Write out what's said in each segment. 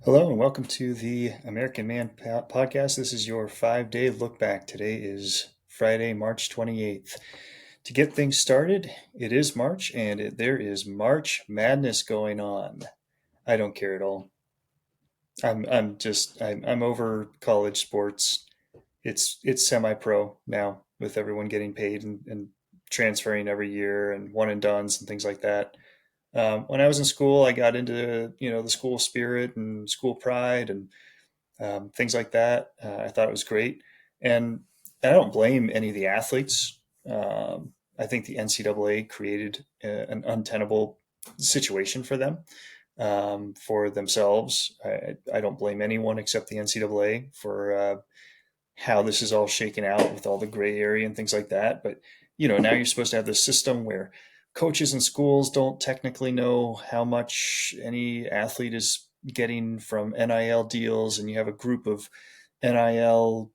Hello and welcome to the American Man podcast. This is your 5-day look back. Today is Friday, March 28th. To get things started, it is March and there is March Madness going on. I don't care at all. I'm over college sports. It's semi-pro now with everyone getting paid and transferring every year and one and dones and things like that. When I was in school, I got into the school spirit and school pride and things like that. I thought it was great, and I don't blame any of the athletes. I think the NCAA created an untenable situation for them, for themselves. I don't blame anyone except the NCAA for how this is all shaken out with all the gray area and things like that. But now you're supposed to have this system where coaches and schools don't technically know how much any athlete is getting from NIL deals, and you have a group of NIL,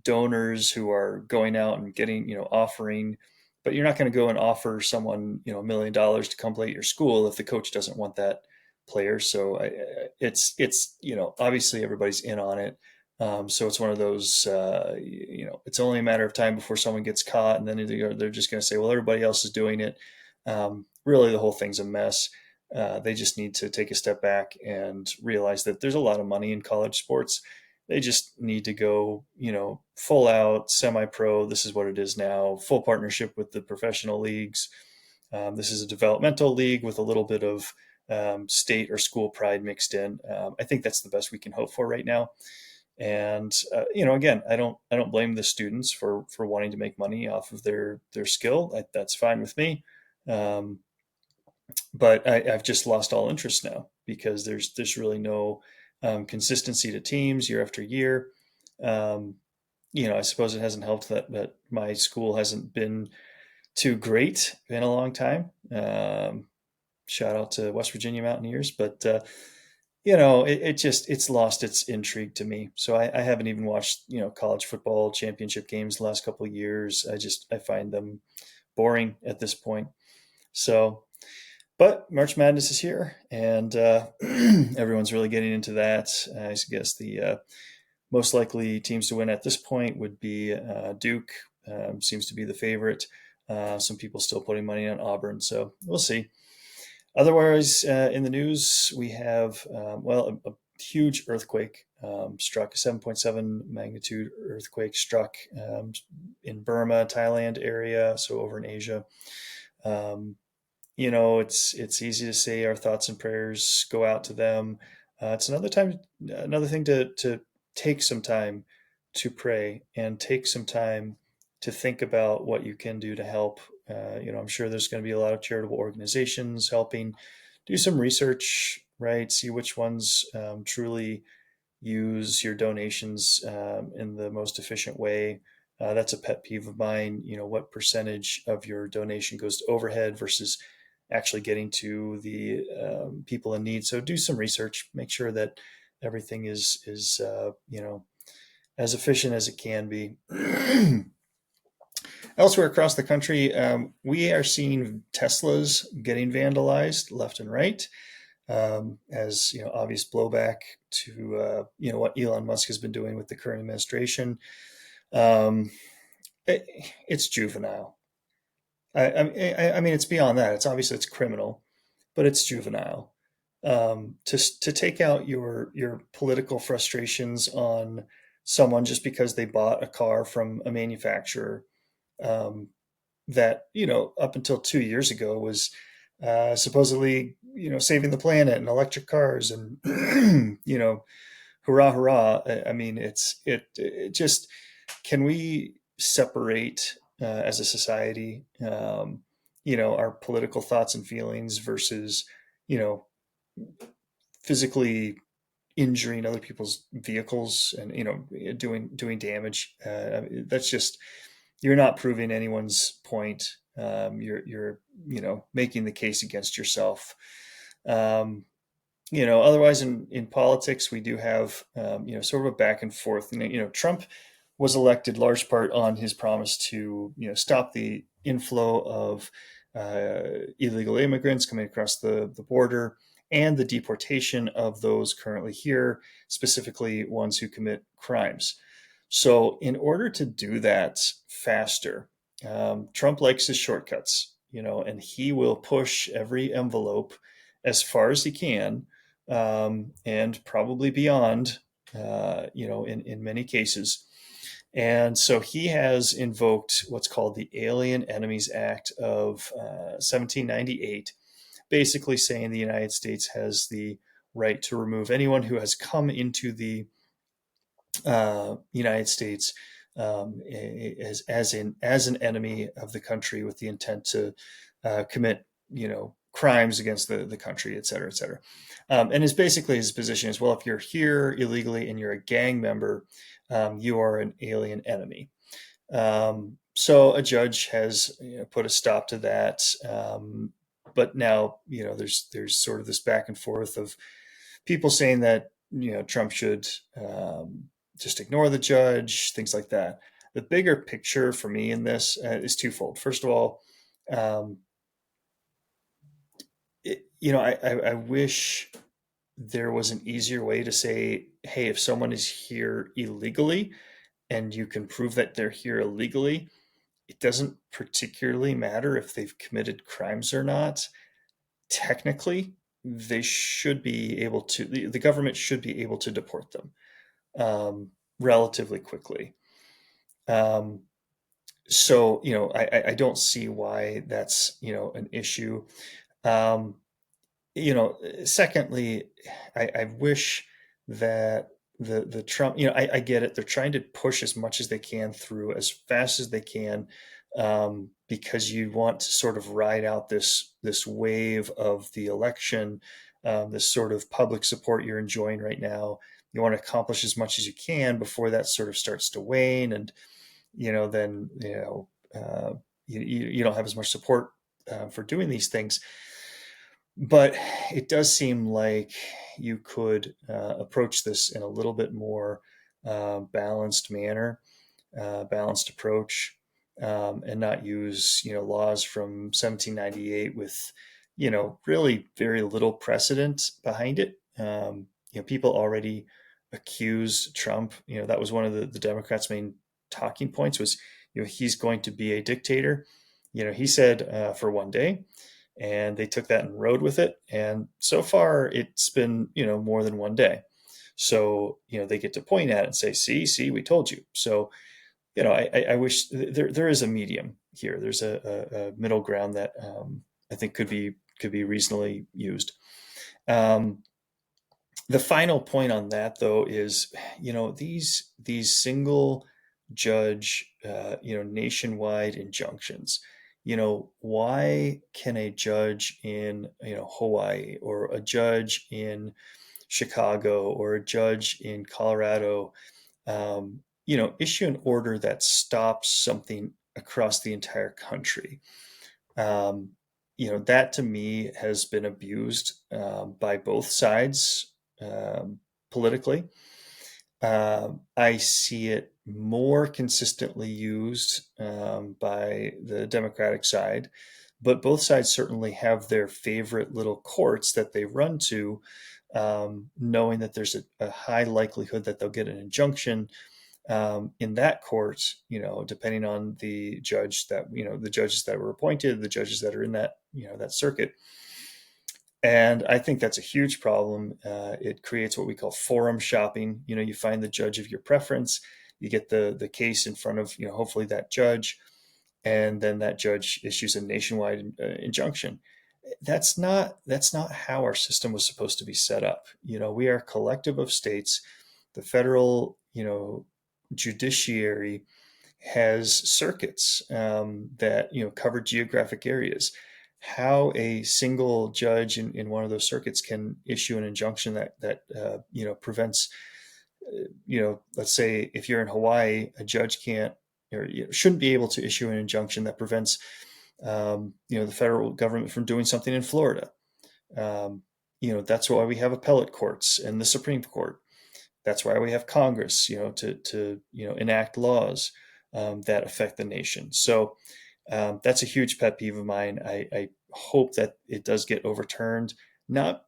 donors who are going out and getting, offering. But you're not going to go and offer someone, $1 million to come play at your school if the coach doesn't want that player. So it's obviously everybody's in on it. So it's one of those, it's only a matter of time before someone gets caught, and then they're just going to say, well, everybody else is doing it. Really, the whole thing's a mess. They just need to take a step back and realize that there's a lot of money in college sports. They just need to go, full out, semi pro. This is what it is now, full partnership with the professional leagues. This is a developmental league with a little bit of state or school pride mixed in. I think that's the best we can hope for right now. And again, I don't blame the students for wanting to make money off of their skill. That's fine with me. Um, but I've just lost all interest now because there's really no consistency to teams year after year. Um, I suppose it hasn't helped that my school hasn't been too great in a long time. Shout out to West Virginia Mountaineers, but it's lost its intrigue to me. So I haven't even watched college football championship games the last couple of years. I find them boring at this point. So, but March Madness is here, and everyone's really getting into that. I guess the most likely teams to win at this point would be Duke. Seems to be the favorite. Some people still putting money on Auburn, so we'll see. Otherwise, in the news, we have, a huge earthquake struck, a 7.7 magnitude earthquake struck in Burma, Thailand area, so over in Asia. It's easy to say our thoughts and prayers go out to them. It's another thing to take some time to pray and take some time to think about what you can do to help. I'm sure there's going to be a lot of charitable organizations helping. Do some research, right? See which ones truly use your donations in the most efficient way. That's a pet peeve of mine. What percentage of your donation goes to overhead versus actually getting to the people in need? So do some research. Make sure that everything is as efficient as it can be. Elsewhere across the country, we are seeing Teslas getting vandalized left and right, as obvious blowback to what Elon Musk has been doing with the current administration. Um, it's juvenile. I mean, it's beyond that. It's criminal, but it's juvenile. To take out your political frustrations on someone just because they bought a car from a manufacturer, um, that up until 2 years ago was supposedly saving the planet and electric cars and hurrah hurrah. I mean, it just, can we separate as a society, our political thoughts and feelings versus you know physically injuring other people's vehicles and doing damage. That's just, you're not proving anyone's point. You're making the case against yourself. Otherwise, in politics, we do have sort of a back and forth. Trump was elected large part on his promise to stop the inflow of illegal immigrants coming across the border, and the deportation of those currently here, specifically ones who commit crimes. So, in order to do that faster, Trump likes his shortcuts, and he will push every envelope as far as he can, and probably beyond, in many cases. And so he has invoked what's called the Alien Enemies Act of 1798, basically saying the United States has the right to remove anyone who has come into the United States as an enemy of the country with the intent to commit crimes against the country, et cetera, et cetera. And is basically his position is, well, if you're here illegally and you're a gang member, you are an alien enemy. So a judge has put a stop to that. But now there's sort of this back and forth of people saying that Trump should just ignore the judge, things like that. The bigger picture for me in this is twofold. First of all, um, I wish there was an easier way to say, hey, if someone is here illegally and you can prove that they're here illegally, it doesn't particularly matter if they've committed crimes or not. Technically, they should be able to, the government should be able to deport them relatively quickly. Um, so, I don't see why that's, an issue. Um, Secondly, I wish that the Trump, I get it. They're trying to push as much as they can through as fast as they can, because you want to sort of ride out this wave of the election, this sort of public support you're enjoying right now. You want to accomplish as much as you can before that sort of starts to wane, and then you don't have as much support for doing these things. But it does seem like you could approach this in a little bit more balanced manner, balanced approach, and not use laws from 1798 with really very little precedent behind it. People already accused Trump. That was one of the Democrats' main talking points was he's going to be a dictator. He said for one day, and they took that and rode with it. And so far, it's been more than one day. So they get to point at it and say, "See, we told you." So I wish there is a medium here. There's a middle ground that I think could be reasonably used. Um, the final point on that, though, is these single judge nationwide injunctions. Why can a judge in Hawaii, or a judge in Chicago, or a judge in Colorado issue an order that stops something across the entire country? Um, that to me has been abused by both sides politically. I see it more consistently used by the Democratic side, but both sides certainly have their favorite little courts that they run to, knowing that there's a high likelihood that they'll get an injunction in that court, depending on the judge that, the judges that were appointed, the judges that are in that, that circuit. And I think that's a huge problem. It creates what we call forum shopping. You find the judge of your preference, you get the case in front of, hopefully that judge, and then that judge issues a nationwide injunction. That's not how our system was supposed to be set up. We are a collective of states. The federal, judiciary has circuits that cover geographic areas. How a single judge in one of those circuits can issue an injunction that prevents, let's say if you're in Hawaii, a judge can't or shouldn't be able to issue an injunction that prevents the federal government from doing something in Florida. That's why we have appellate courts and the Supreme Court. That's why we have Congress, to enact laws that affect the nation. So that's a huge pet peeve of mine. I hope that it does get overturned, not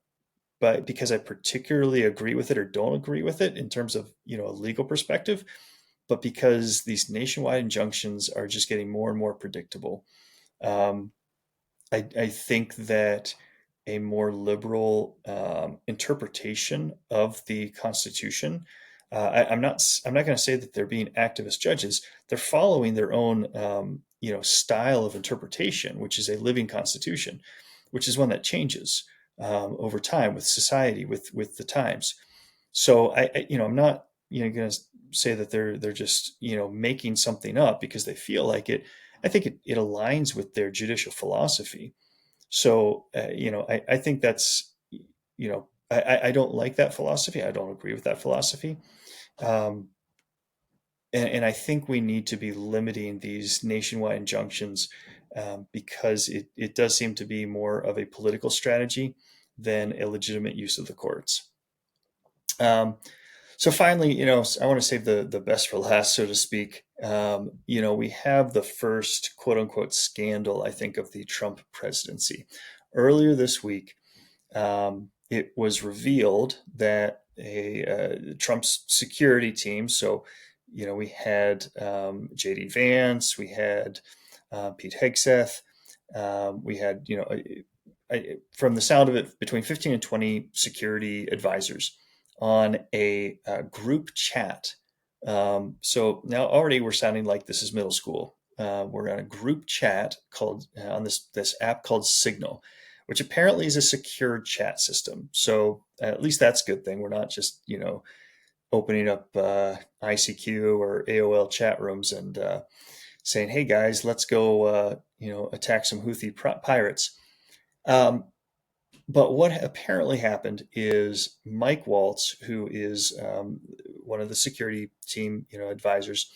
but because I particularly agree with it or don't agree with it in terms of, a legal perspective, but because these nationwide injunctions are just getting more and more predictable. Um, I think that a more liberal interpretation of the Constitution. I'm not going to say that they're being activist judges. They're following their own style of interpretation, which is a living Constitution, which is one that changes over time with society, with the times. So I'm not going to say that they're just making something up because they feel like it. I think it aligns with their judicial philosophy. So, I think that's, I don't like that philosophy. I don't agree with that philosophy. Um, and I think we need to be limiting these nationwide injunctions because it does seem to be more of a political strategy than a legitimate use of the courts. Um, so finally, I want to save the best for last, so to speak. We have the first quote unquote scandal, I think, of the Trump presidency. Earlier this week, it was revealed that a Trump's security team. So, we had J.D. Vance, we had Pete Hegseth, we had from the sound of it, between 15 and 20 security advisors on a group chat. So now already we're sounding like this is middle school. We're on a group chat called on this app called Signal, which apparently is a secured chat system. So at least that's a good thing. We're not just opening up ICQ or AOL chat rooms and saying, "Hey guys, let's go attack some Houthi pirates." Um, but what apparently happened is Mike Waltz, who is one of the security team advisors,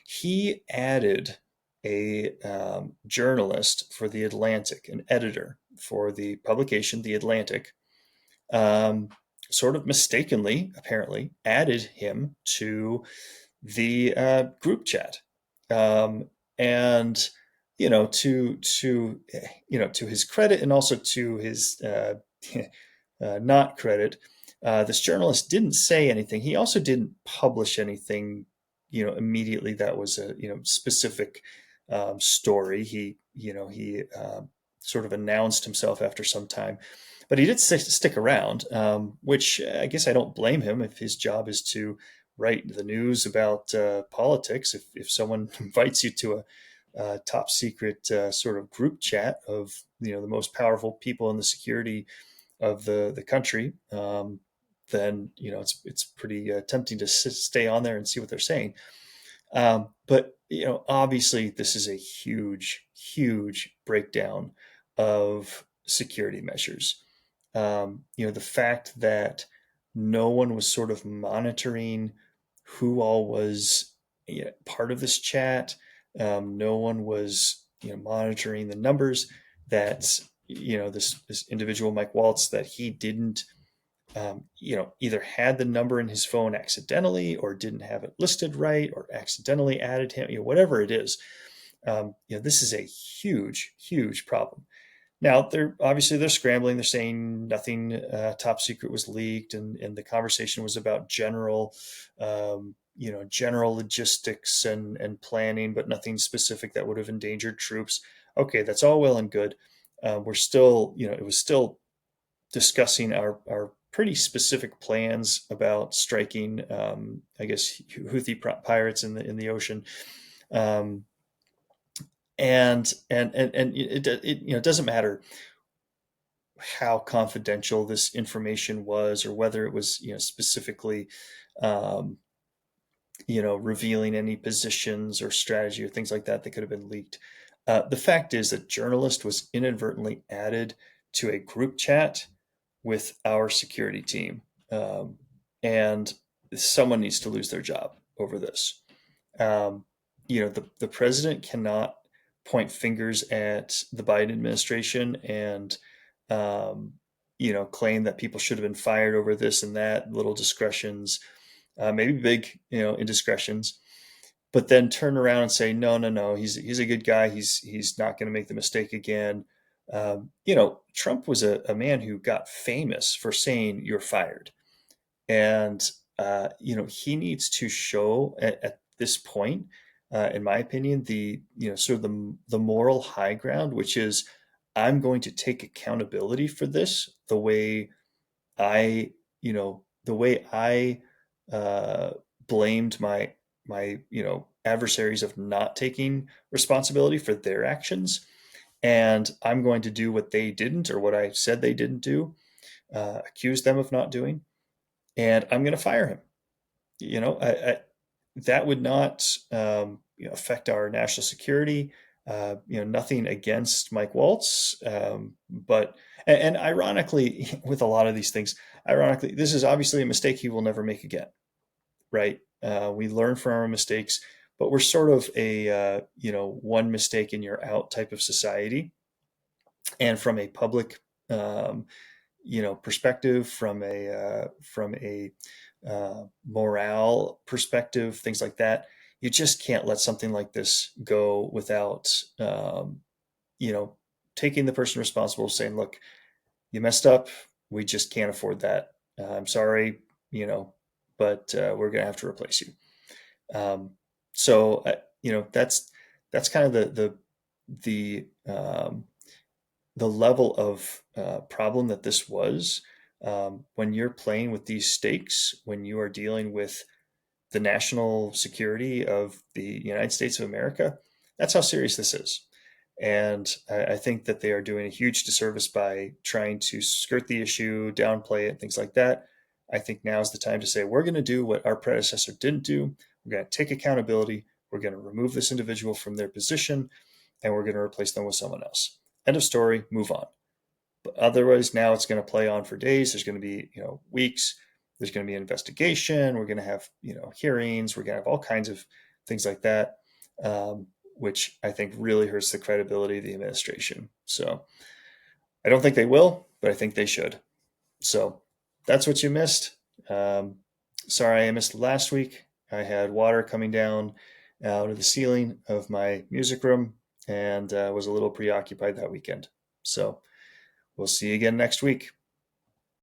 he added a journalist for the Atlantic, an editor for the publication The Atlantic, um, sort of mistakenly, apparently, added him to the group chat. Um, and to his credit and also to his not credit, this journalist didn't say anything. He also didn't publish anything, immediately that was a specific story. He sort of announced himself after some time, but he did stick around, which I guess I don't blame him if his job is to write the news about politics. If someone invites you to a top secret sort of group chat of the most powerful people in the security of the country, then it's pretty tempting to stay on there and see what they're saying. But obviously, this is a huge, huge breakdown of security measures. The fact that no one was sort of monitoring who all was part of this chat. No one was monitoring the numbers that this individual Mike Waltz, that he didn't either had the number in his phone accidentally or didn't have it listed right or accidentally added him, whatever it is. This is a huge, huge problem. Now they're scrambling. They're saying nothing top secret was leaked, and the conversation was about general logistics and planning, but nothing specific that would have endangered troops. Okay, that's all well and good. We're still, it was still discussing our pretty specific plans about striking, I guess, Houthi pirates in the ocean. Um, and it doesn't matter how confidential this information was or whether it was specifically um, revealing any positions or strategy or things like that could have been leaked. The fact is that journalist was inadvertently added to a group chat with our security team, and someone needs to lose their job over this. Um, the president cannot point fingers at the Biden administration and claim that people should have been fired over this and that, little discretions, maybe big indiscretions, but then turn around and say no, no, no, he's a good guy, he's not going to make the mistake again. Trump was a man who got famous for saying you're fired. And, he needs to show at this point, in my opinion, sort of the moral high ground, which is I'm going to take accountability for this the way I uh, blamed my adversaries of not taking responsibility for their actions. And I'm going to do what they didn't or what I said they didn't do, accuse them of not doing, and I'm going to fire him. That would not affect our national security. Nothing against Mike Waltz, but and ironically, with a lot of these things, ironically, this is obviously a mistake he will never make again, right? We learn from our mistakes, but we're sort of a one mistake and you're out type of society, and from a public perspective, from a morale perspective, things like that. You just can't let something like this go without you know taking the person responsible, saying, "Look, you messed up. We just can't afford that. I'm sorry, but we're going to have to replace you." Um, that's kind of the level of problem that this was, when you're playing with these stakes, when you are dealing with the national security of the United States of America. That's how serious this is. And I think that they are doing a huge disservice by trying to skirt the issue, downplay it, things like that. I think now is the time to say, we're going to do what our predecessor didn't do. We're going to take accountability. We're going to remove this individual from their position, and we're going to replace them with someone else. End of story, move on. But otherwise, now it's going to play on for days. There's going to be, weeks. There's going to be an investigation. We're going to have, hearings. We're going to have all kinds of things like that, which I think really hurts the credibility of the administration. So I don't think they will, but I think they should. So that's what you missed. Um, Sorry I missed last week. I had water coming down out of the ceiling of my music room and was a little preoccupied that weekend. So we'll see you again next week.